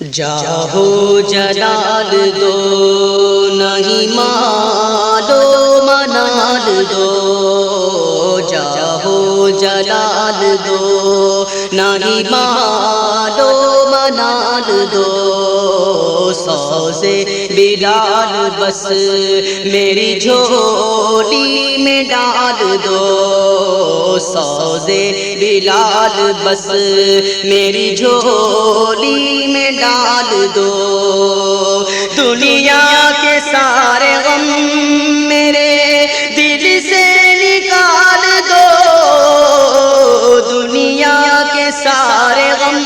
جاہو جلال دو نہیں مالو منال دو، جاہو جلال دو نہیں مالو منال دو، سوزے بلال بس میری جھولی میں ڈال دو، سوزے بلال بس میری جھولی میں ڈال دو، دنیا کے سارے غم میرے دل سے نکال دو، دنیا کے سارے غم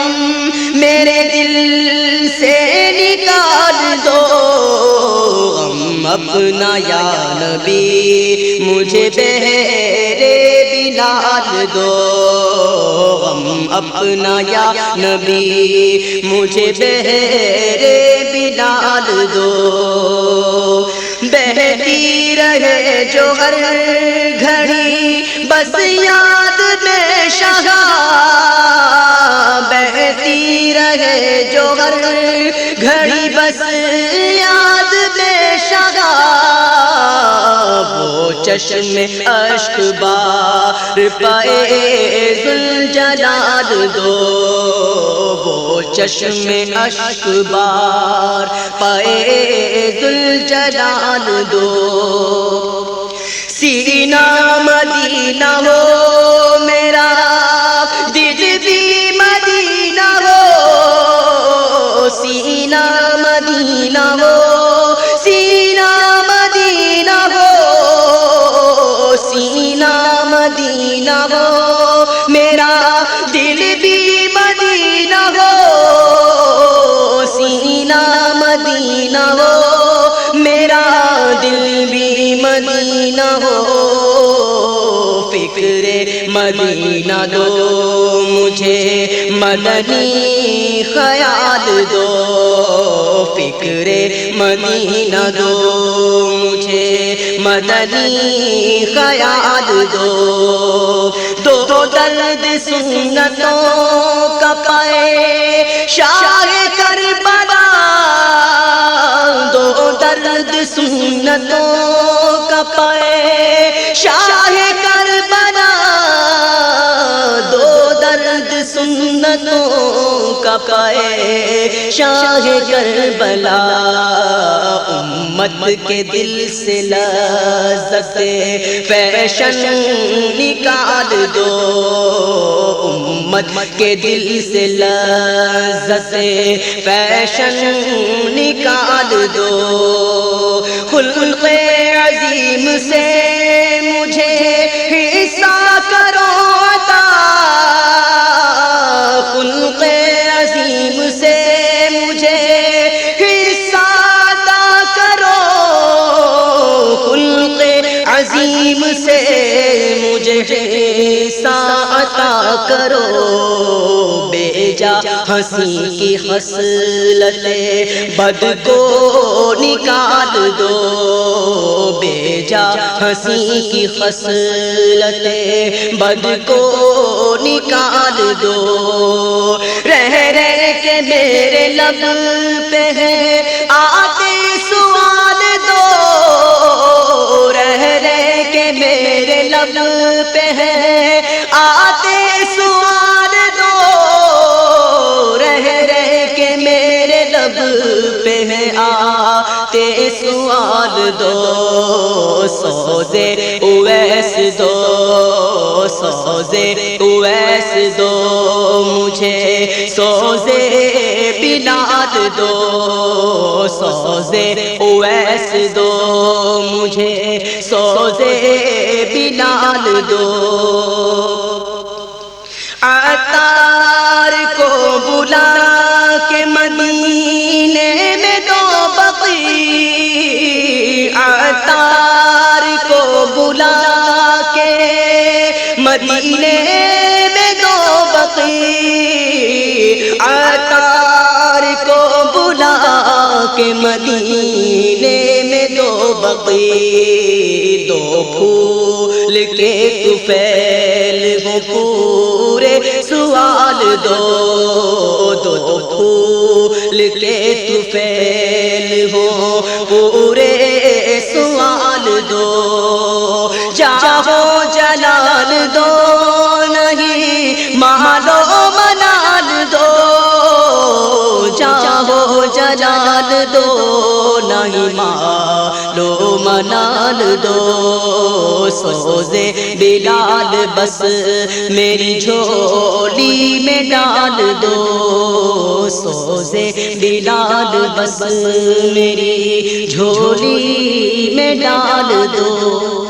میرے دل سے نکال دو، غم اپنا یا نبی مجھے بہرے بلال دو، غم اپنا یا نبی مجھے بہرے بلال دو، بہتی رہے جو ہر گھڑی بس یاد میں شہاں، بہتی رہے جو ہر گھڑی بس یاد میں شہاں، وہ چشم اشک بار پائے ذوالجلال دو، وہ چشم اشک بار پائے ذوالجلال دو، سینہ مدینہ ہو میرا دل بھی مدینہ ہو، سینہ مدینہ ہو، سینہ مدینہ ہو، سینہ مدینہ ہو، میرا دل بھی مدینہ ہو، سینہ مدینہ ہو، میرا دل بھی مدینہ ہو، فکر مدینہ دو مجھے مدنی خیال دو، فکر مدینہ دو مجھے مدنی خیال دو، دو درد سنتوں کا پائے شاہ کربلا، دو درد سنتوں کا پائے شاہ کربلا، دو درد سنتوں کا پائے شاہ کربلا، امت کے دل سے لذت فیشن نکال دو، امت کے دل سے لذت فیشن نکال دو، خلق عظیم سے مجھے حصہ کرو عطا، خلق عظیم سے مجھے حصہ عطا کرو، خلق عظیم سے مجھے حصہ عطا کرو، بیجا ہنسی کی خصلت بد کو نکال دو، بیجا ہنسی کی خصلت بد کو نکال دو، رہ کے میرے لب پہ ہے آتے سوال دو، رہ کے میرے لب پہ ہے آتے سوال دو، رہ کے میرے لب پہ ہے آتے سوال دو، سوزے اویس دو، سوزے اویس دو مجھے، سوزے بلال دو، سوزے اویس دو مجھے، سوزے بلال دو، عطار کو بلا کے مدینے میں دو بقی، عطار کو بلا کے مدینے میں دو بقی، عطار کو بلا کے مدینے میں دو بقی، دو پھول کے طفیل ہوں پورے سوال دو پھول کے طفیل ہوں پورے سوال دو چاہو جلال دو نہیں مالو منال دو چاہو جلال دو نہیں مالو منال دو سوزے بلال بس میری جھولی میں ڈال دو سوزے بلال بس میری جھولی میں ڈال دو